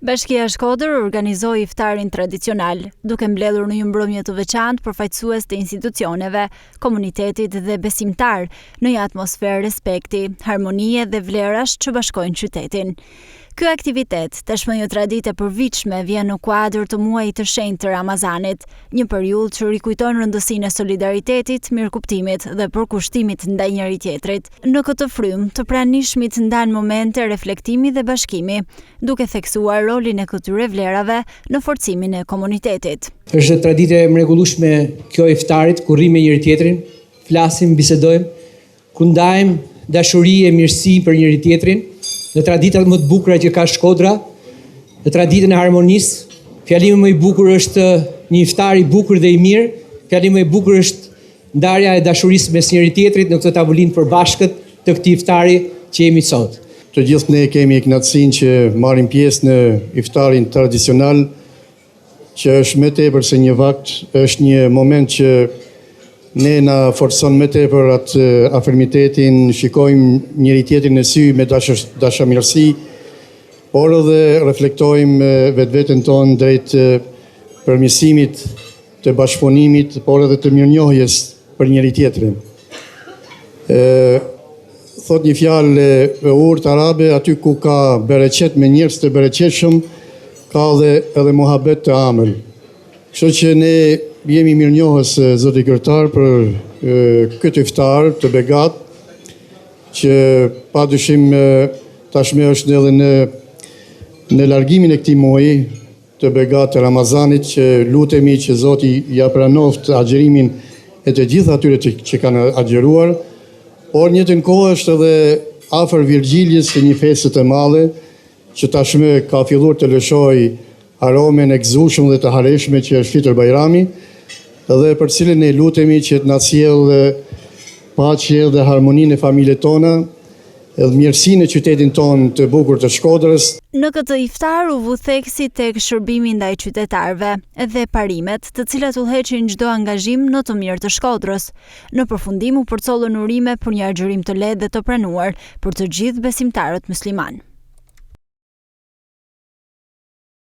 Bashkia e Shkodër organizoi iftarin tradicional, duke mbledhur në një mbrëmje të veçantë përfaqësues të institucioneve, komunitetit dhe besimtar në një atmosferë respekti, harmonie dhe vlerash që bashkojnë qytetin. Ky aktivitet, tashmë një traditë e përvitshme, vjen në kuadër të muajit të shenjtë të Ramazanit, një periudhë që rikujton rëndësinë e solidaritetit, mirëkuptimit dhe përkushtimit ndaj njëri tjetrit. Në këtë frymë të pranishmit ndan momente reflektimi dhe bashkimi, duke theksuar rolin e këtyre vlerave në forcimin e komunitetit. Është traditë e mrekullueshme kjo e iftarit, ku rrim me njëri tjetrin, flasim, bisedojmë, ku ndajmë dashuri e mirësi për njëri tjetrin. Në traditat më të bukura që ka Shkodra, në traditën e harmonisë, fjalimi më i bukur është një iftar i bukur dhe i mirë, fjalimi më i bukur është ndarja e dashurisë mes njëri tjetrit në këtë tavolinë përbashkët të këtij iftari që jemi sot. Të gjithë ne kemi kënaqësinë që marrim pjesë në iftarin tradicional, që është më tepër se një vakt, është një moment që ne na forcon më tepër atë afirmitetin, shikojmë njëri tjetrin në sy me dashamirësi, por edhe reflektojmë vetveten tonë drejt përmirësimit të bashkëpunimit, por edhe të mirënjohjes për njëri tjetrin. Thot një fjalë e urtë arabe, aty ku ka bereqet me njerëz të bereqetshëm, ka edhe muhabet të amël. Kështu që ne jemi mirënjohës zoti kryetar për këtë iftar të begat, që padyshim tashmë është edhe në largimin e këtij muaji të begat të Ramazanit, që lutemi që Zoti ja pranoft agjërimin e të gjithë atyre që kanë agjëruar, por në njëjtën kohë është edhe afër Virgjiljes të një feste të madhe, që tashmë ka filluar të lëshojë aromen e gëzueshme dhe të hareshme që është Fitër Bajrami, dhe për cilën ne lutemi që të na sjellë paqe dhe harmoninë e familjeve tona, edhe mirësinë e qytetin tonë të bukur të Shkodrës. Në këtë iftar u vu theksi tek shërbimi ndaj qytetarëve dhe parimet, të cilat udhëheqin çdo angazhim në të mirë të Shkodrës. Në përfundim u përcollën urime për një agjërim të lehtë dhe të pranuar për të gjithë besimtarët musliman.